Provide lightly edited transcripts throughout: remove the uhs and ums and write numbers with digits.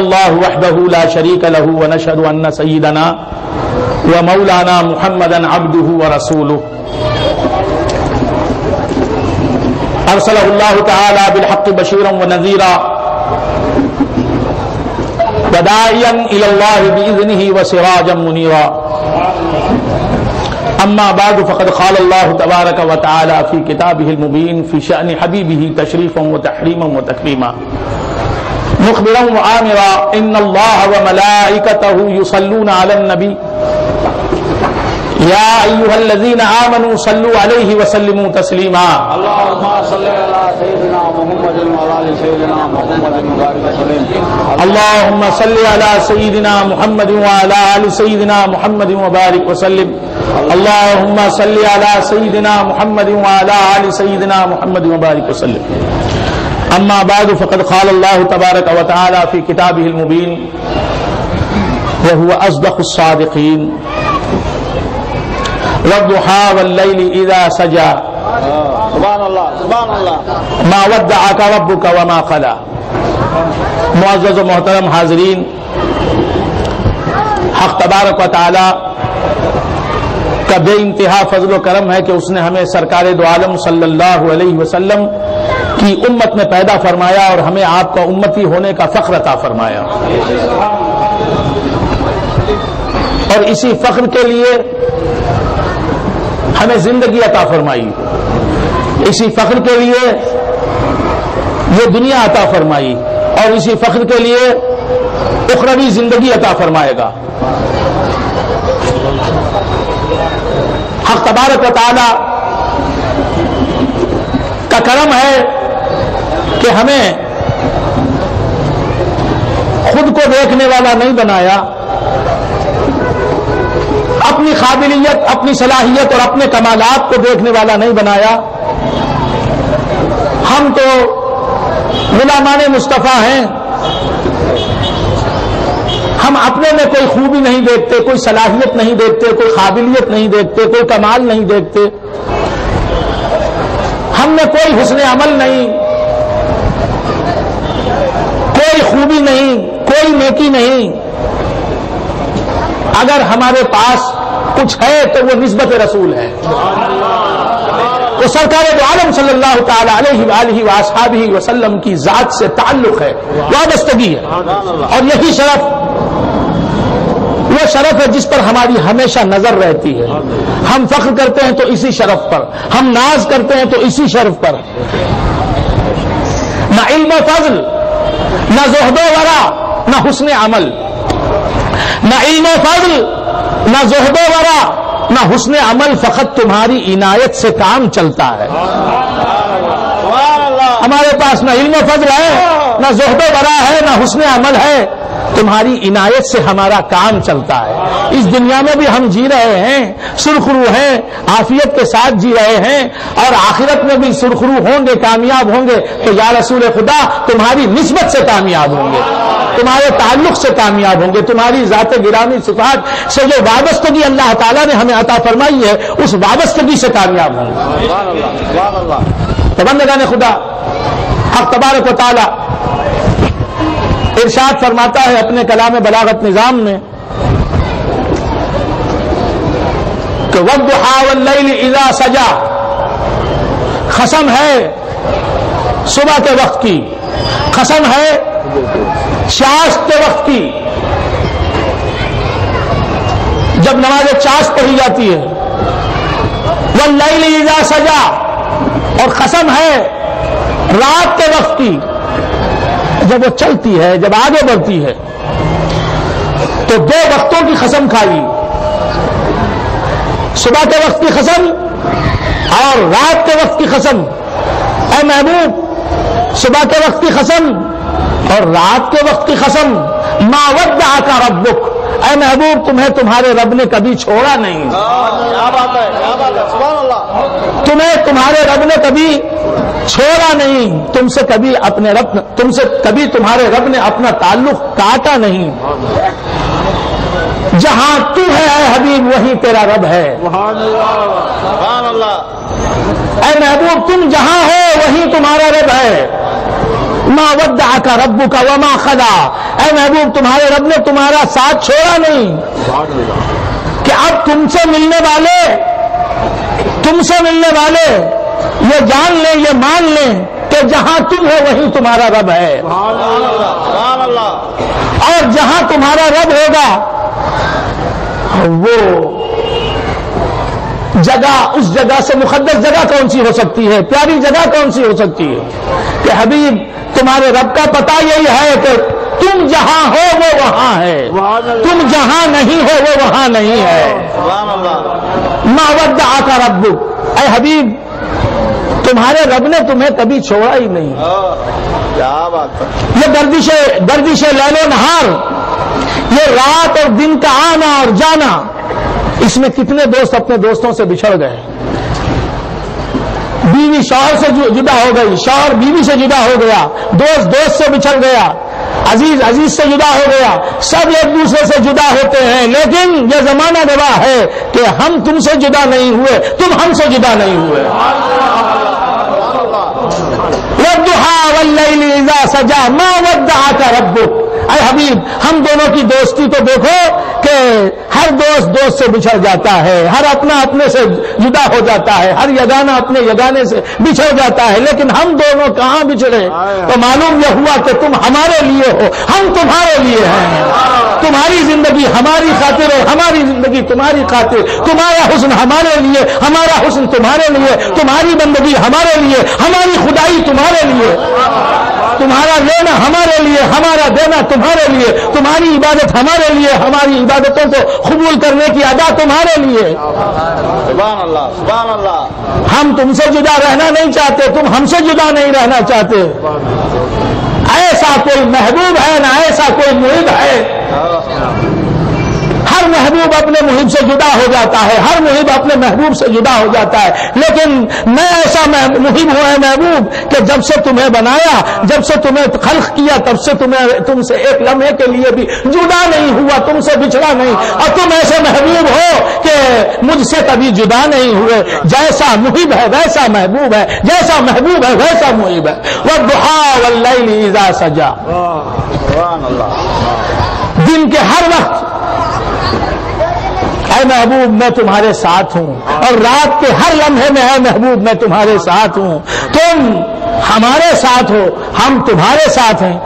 الله وحده لا شريك له ونشهد أن سيدنا ومولانا محمدا عبده ورسوله أرسله الله تعالى بالحق بشيرا ونذيرا وداعيا إلى الله بإذنه وسراجا منيرا أما بعد فقد قال الله تبارك وتعالى في كتابه المبين في شأن حبيبه تشريفا وتحريما وتكريما مخبرا وآمرا إن الله وملائكته يصلون على النبي يا أيها الذين آمنوا صلوا عليه وسلموا تسليما اللهم صل على سيدنا محمد وعلى آل سيدنا محمد وبارك وسلم اللهم صل على سيدنا محمد وعلى آل سيدنا محمد وبارك وسلم اللهم صل على سيدنا محمد وعلى آل سيدنا محمد وبارك وسلم أما بعد فقد قال الله تبارك وتعالى في كتابه المبين وهو أصدق الصادقين والضحى والليل إذا سجى سبحان اللہ سبحان اللہ ما ودعك ربك وما قلى. معزز و محترم حاضرین، حق تبارک و تعالی کا بے انتہا فضل و کرم ہے کہ اس نے ہمیں سرکار دو عالم صلی اللہ علیہ وسلم کی امت میں پیدا فرمایا اور ہمیں آپ کا امتی ہونے کا فخر عطا فرمایا، اور اسی فخر کے لیے ہمیں زندگی عطا فرمائی، اسی فخر کے لیے یہ دنیا عطا فرمائی، اور اسی فخر کے لیے اخروی زندگی عطا فرمائے گا. حق تبارک و تعالی کا کرم ہے کہ ہمیں خود کو دیکھنے والا نہیں بنایا، اپنی قابلیت، اپنی صلاحیت اور اپنے کمالات کو دیکھنے والا نہیں بنایا. ہم تو غلامان مصطفیٰ ہیں، ہم اپنے میں کوئی خوبی نہیں دیکھتے، کوئی صلاحیت نہیں دیکھتے، کوئی قابلیت نہیں دیکھتے، کوئی کمال نہیں دیکھتے، ہم میں کوئی حسن عمل نہیں، کوئی خوبی نہیں، کوئی نیکی نہیں. اگر ہمارے پاس کچھ ہے تو وہ نسبت رسول ہے، وہ سرکار دو عالم صلی اللہ تعالی علیہ وآلہ وآصحابہ وسلم کی ذات سے تعلق ہے، وابستگی ہے. اور یہی شرف وہ شرف ہے جس پر ہماری ہمیشہ نظر رہتی ہے. ہم فخر کرتے ہیں تو اسی شرف پر، ہم ناز کرتے ہیں تو اسی شرف پر. نہ علم و فضل، نہ زہد و ورع، نہ حسن عمل. نہ علم و فضل، نہ زہد و ورع، نہ حسن عمل، فقط تمہاری عنایت سے کام چلتا ہے. ہمارے پاس نہ علم و فضل ہے، نہ زہد و ورع ہے، نہ حسن عمل ہے، تمہاری عنایت سے ہمارا کام چلتا ہے. اس دنیا میں بھی ہم جی رہے ہیں، سرخرو ہیں، عافیت کے ساتھ جی رہے ہیں، اور آخرت میں بھی سرخرو ہوں گے، کامیاب ہوں گے. تو یا رسول خدا تمہاری نسبت سے کامیاب ہوں گے، تمہارے تعلق سے کامیاب ہوں گے، تمہاری ذات گرامی صفات سے جو وابستگی اللہ تعالیٰ نے ہمیں عطا فرمائی ہے اس وابستگی سے کامیاب ہوں گے. تو بندگان خدا، حق تبارک و تعالی ارشاد فرماتا ہے اپنے کلام بلاغت نظام میں کہ والضحى واللیل اذا سجا، قسم ہے صبح کے وقت کی، قسم ہے چاشت کے وقت کی، جب نماز چاشت پڑھی جاتی ہے. واللیل اذا سجا، اور قسم ہے رات کے وقت کی، جب وہ چلتی ہے، جب آگے بڑھتی ہے. تو دو وقتوں کی قسم کھائی، صبح کے وقت کی قسم اور رات کے وقت کی قسم. اے محبوب، صبح کے وقت کی قسم اور رات کے وقت کی قسم. ما ودعک ربک، اے محبوب تمہیں تمہارے رب نے کبھی چھوڑا نہیں. تمہیں تمہارے رب نے کبھی چھوڑا نہیں، تم سے کبھی تمہارے رب نے اپنا تعلق کاٹا نہیں. جہاں تو ہے اے حبیب وہیں تیرا رب ہے. اے محبوب تم جہاں ہو وہیں تمہارا رب ہے. ما ودعک ربک وما خلا، اے محبوب تمہارے رب نے تمہارا ساتھ چھوڑا نہیں کہ اب تم سے ملنے والے یہ جان لیں، یہ مان لیں کہ جہاں تم ہو وہیں تمہارا رب ہے، اور جہاں تمہارا رب ہوگا وہ جگہ، اس جگہ سے مقدس جگہ کون سی ہو سکتی ہے، پیاری جگہ کون سی ہو سکتی ہے کہ حبیب تمہارے رب کا پتہ یہی ہے کہ تم جہاں ہو وہ وہاں ہے، تم جہاں نہیں ہو وہ وہاں نہیں ہے۔ ما ودعک ربک، اے حبیب تمہارے رب نے تمہیں کبھی چھوڑا ہی نہیں۔ کیا بات ہے، یہ گردش لیل و نہار، یہ رات اور دن کا آنا اور جانا، اس میں کتنے دوست اپنے دوستوں سے بچھڑ گئے، بیوی شوہر سے جدا ہو گئی، شوہر بیوی سے جدا ہو گیا، دوست سے بچھڑ گیا، عزیز سے جدا ہو گیا، سب ایک دوسرے سے جدا ہوتے ہیں، لیکن یہ زمانہ گواہ ہے کہ ہم تم سے جدا نہیں ہوئے، تم ہم سے جدا نہیں ہوئے۔ والضحى واللیل اذا سجا ما ودعک ربک، اے حبیب ہم دونوں کی دوستی تو دیکھو کہ ہر دوست سے بچھڑ جاتا ہے، ہر اپنا اپنے سے جدا ہو جاتا ہے، ہر یگانہ اپنے یگانے سے بچھڑ جاتا ہے، لیکن ہم دونوں کہاں بچھڑے؟ تو معلوم یہ ہوا کہ تم ہمارے لیے ہو، ہم تمہارے لیے ہیں، تمہاری زندگی ہماری خاطر اور ہماری زندگی تمہاری خاطر، تمہارا حسن ہمارے لیے، ہمارا حسن تمہارے لیے، تمہاری بندگی ہمارے لیے، ہماری خدائی تمہارے لیے، تمہارا لینا ہمارے لیے، ہمارا دینا تمہارے لیے، تمہاری عبادت ہمارے لیے، ہماری عبادتوں کو قبول کرنے کی ادا تمہارے لیے۔ سبحان اللہ سبحان اللہ۔ ہم تم سے جدا رہنا نہیں چاہتے، تم ہم سے جدا نہیں رہنا چاہتے۔ ایسا کوئی محبوب ہے نہ ایسا کوئی محب ہے۔ ہر محبوب اپنے محب سے جدا ہو جاتا ہے، ہر محب اپنے محبوب سے جدا ہو جاتا ہے، لیکن میں ایسا محب ہوں اے محبوب کہ جب سے تمہیں بنایا، جب سے تمہیں خلق کیا، تب سے تم سے ایک لمحے کے لیے بھی جدا نہیں ہوا، تم سے بچھڑا نہیں، اور تم ایسے محبوب ہو کہ مجھ سے کبھی جدا نہیں ہوئے۔ جیسا محب ہے ویسا محبوب ہے، جیسا محبوب ہے ویسا محب ہے۔ والضحى واللیل اذا سجا، سبحان اللہ۔ دن کے ہر وقت اے محبوب میں تمہارے ساتھ ہوں، اور رات کے ہر لمحے میں اے محبوب میں تمہارے ساتھ ہوں، تم ہمارے ساتھ ہو، ہم تمہارے ساتھ ہیں۔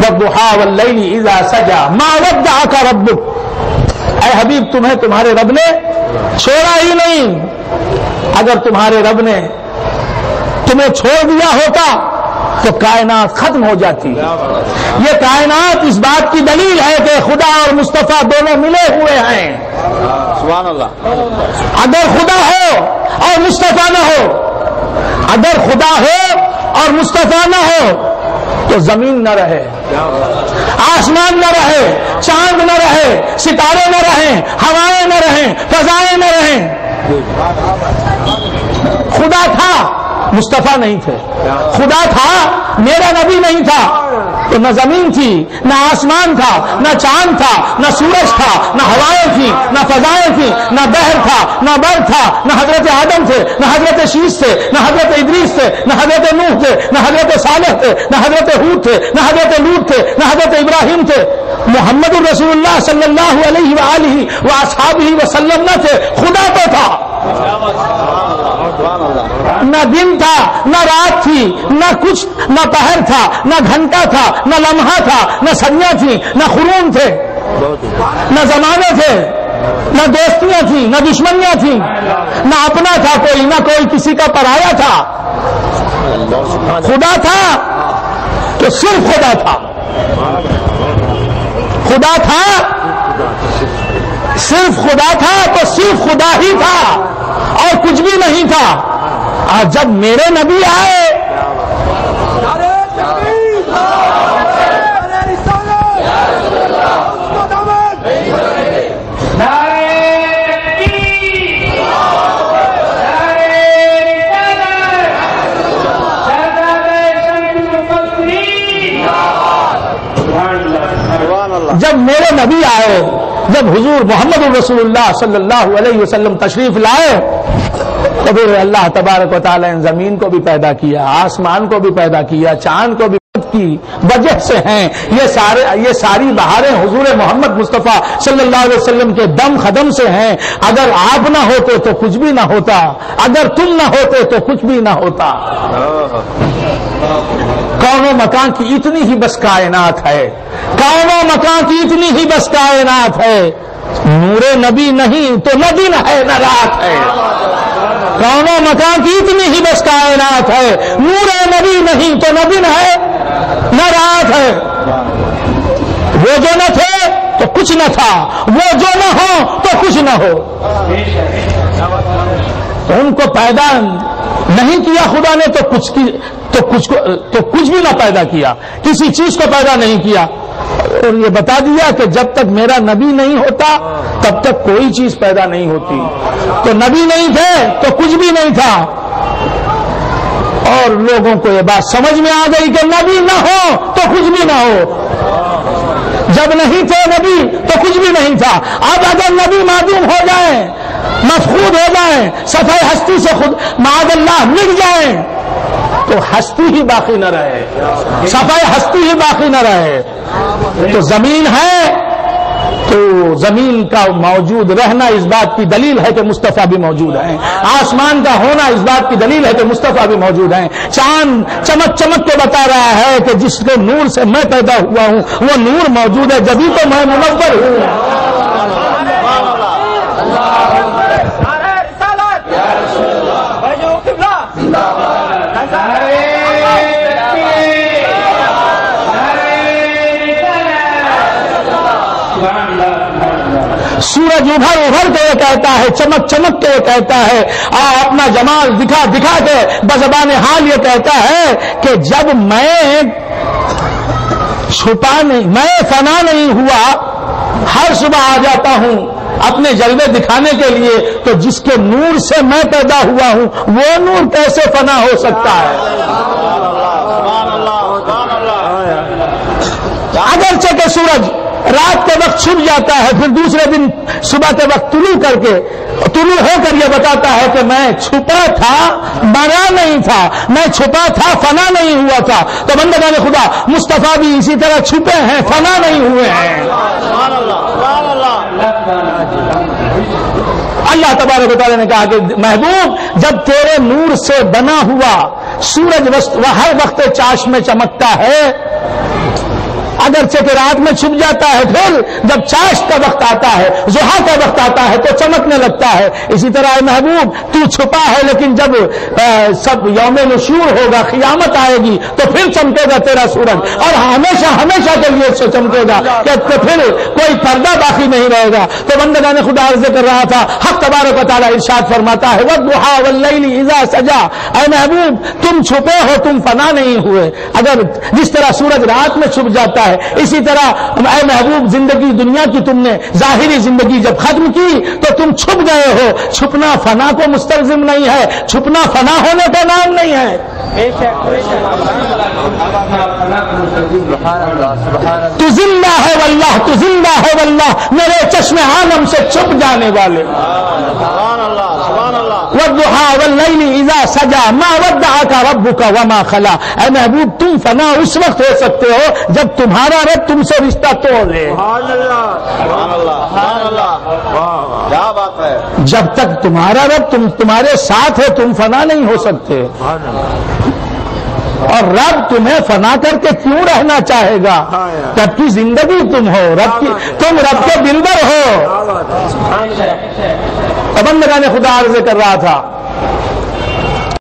والضحى واللیل اذا سجا ما ودعک ربک، اے حبیب تمہیں تمہارے رب نے چھوڑا ہی نہیں۔ اگر تمہارے رب نے تمہیں چھوڑ دیا ہوتا تو کائنات ختم ہو جاتی۔ یہ کائنات اس بات کی دلیل ہے کہ خدا اور مصطفیٰ دونوں ملے ہوئے ہیں۔ سبحان اللہ۔ اگر خدا ہو اور مصطفیٰ نہ ہو، اگر خدا ہو اور مصطفیٰ نہ ہو تو زمین نہ رہے، آسمان نہ رہے، چاند نہ رہے، ستارے نہ رہیں، ہوائیں نہ رہیں، فضائیں نہ رہیں۔ خدا تھا، مصطفیٰ نہیں تھے، خدا تھا، میرا نبی نہیں تھا، تو نہ زمین تھی، نہ آسمان تھا، نہ چاند تھا، نہ سورج تھا، نہ ہوائیں تھیں، نہ فضائیں تھیں، نہ بحر تھا، نہ بر تھا، نہ حضرت آدم تھے، نہ حضرت شیش تھے، نہ حضرت ادریس تھے، نہ حضرت نوح تھے، نہ حضرت صالح تھے، نہ حضرت ہود تھے، نہ حضرت لوط تھے، نہ حضرت ابراہیم تھے۔ محمد الرسول اللہ صلی اللہ علیہ وآلہ واصحابہ وسلم نہ تھے، خدا تو تھا۔ نہ دن تھا، نہ رات تھی، نہ کچھ، نہ پہر تھا، نہ گھنٹہ تھا، نہ لمحہ تھا، نہ صدیاں تھیں، نہ قرون تھے، نہ زمانے تھے، نہ دوستیاں تھیں، نہ دشمنیاں تھیں، نہ اپنا تھا کوئی، نہ کوئی کسی کا پرایا تھا۔ خدا تھا تو صرف خدا تھا، خدا تھا، صرف خدا تھا تو صرف خدا ہی تھا اور کچھ بھی نہیں تھا۔ اور جب میرے نبی آئے جب میرے نبی آئے، جب حضور محمد الرسول اللہ صلی اللہ علیہ وسلم تشریف لائے، تو پھر اللہ تبارک و تعالی نے زمین کو بھی پیدا کیا، آسمان کو بھی پیدا کیا، چاند کو بھی کی وجہ سے ہیں. یہ ساری بہاریں حضور محمد مصطفیٰ صلی اللہ علیہ وسلم کے دم خدم سے ہیں. اگر آپ نہ ہوتے تو کچھ بھی نہ ہوتا, اگر تم نہ ہوتے تو کچھ بھی نہ ہوتا. کون و مکان کی اتنی ہی بس کائنات ہے, کون و مکان کی اتنی ہی بس کائنات ہے. نور نبی نہیں تو نہ دن ہے نہ رات ہے. کون و مکان کی اتنی ہی بس کائنات ہے, نور نبی نہیں تو نہ دن ہے نہ رات ہے. وہ جو نہ تھے تو کچھ نہ تھا, وہ جو نہ ہو تو کچھ نہ ہو. تو ان کو پیدا نہیں کیا خدا نے تو کچھ بھی نہ پیدا کیا, کسی چیز کو پیدا نہیں کیا. اور یہ بتا دیا کہ جب تک میرا نبی نہیں ہوتا تب تک کوئی چیز پیدا نہیں ہوتی. تو نبی نہیں تھے تو کچھ بھی نہیں تھا. اور لوگوں کو یہ بات سمجھ میں آ گئی کہ نبی نہ ہو تو کچھ بھی نہ ہو. جب نہیں تھے نبی تو کچھ بھی نہیں تھا. اب اگر نبی معدوم ہو جائیں, مفقود ہو جائیں, صفحہ ہستی سے خود معاذ اللہ مٹ جائیں تو ہستی ہی باقی نہ رہے, صفحہ ہستی ہی باقی نہ رہے. تو زمین ہے تو زمین کا موجود رہنا اس بات کی دلیل ہے کہ مصطفیٰ بھی موجود ہیں. آسمان کا ہونا اس بات کی دلیل ہے کہ مصطفیٰ بھی موجود ہیں. چاند چمک چمک کے بتا رہا ہے کہ جس کے نور سے میں پیدا ہوا ہوں وہ نور موجود ہے, جبھی تو میں منور ہوں. سورج ابھر ابھر کے یہ کہتا ہے, چمک چمک کے یہ کہتا ہے, اپنا جمال دکھا دکھا کے بزبان حال یہ کہتا ہے کہ جب میں میں فنا نہیں ہوا, ہر صبح آ جاتا ہوں اپنے جلوے دکھانے کے لیے, تو جس کے نور سے میں پیدا ہوا ہوں وہ نور کیسے فنا ہو سکتا ہے؟ اگرچہ کہ سورج رات کے وقت چھپ جاتا ہے, پھر دوسرے دن صبح کے وقت طلوع ہو کر یہ بتاتا ہے کہ میں چھپا تھا, مرا نہیں تھا, میں چھپا تھا, فنا نہیں ہوا تھا. تو بندگان خدا مصطفیٰ بھی اسی طرح چھپے ہیں, فنا نہیں ہوئے ہیں. اللہ تبارک و تعالیٰ نے کہا کہ محبوب جب تیرے نور سے بنا ہوا سورج ہر وقت چاش میں چمکتا ہے, اگرچہ کہ رات میں چھپ جاتا ہے, پھر جب چاش کا وقت آتا ہے, ضحیٰ کا وقت آتا ہے تو چمکنے لگتا ہے. اسی طرح اے محبوب تو چھپا ہے, لیکن جب سب یوم نشور ہوگا, قیامت آئے گی تو پھر چمکے گا تیرا سورج, اور ہمیشہ ہمیشہ کے لیے چمکے گا کہ پھر کوئی پردہ باقی نہیں رہے گا. تو بندگان خدا عرض کر رہا تھا, حق تبارک و تعالیٰ ارشاد فرماتا ہے والضحیٰ واللیل اذا سجا, اے محبوب تم چھپے ہو, تم فنا نہیں ہوئے. اگر جس طرح سورج رات میں چھپ جاتا ہے, اسی طرح اے محبوب زندگی دنیا کی تم نے ظاہری زندگی جب ختم کی تو تم چھپ گئے ہو. چھپنا فنا کو مستلزم نہیں ہے, چھپنا فنا ہونے کا نام نہیں ہے. تو زندہ ہے واللہ, تو زندہ ہے واللہ, میرے چشم عالم سے چھپ جانے والے. والضحیٰ واللیل اذا سجا ما ودعک ربک وما خلا. اے محبوب تم فنا اس وقت ہو سکتے ہو جب تمہارا رب تم سے رشتہ توڑ لے. کیا بات ہے. جب تک تمہارا رب تمہارے ساتھ ہے تم فنا نہیں ہو سکتے. اور رب تمہیں فنا کر کے کیوں رہنا چاہے گا؟ رب کی زندگی تم ہو, تم رب کے دلبر ہو. بندگان خدا عرض کر رہا تھا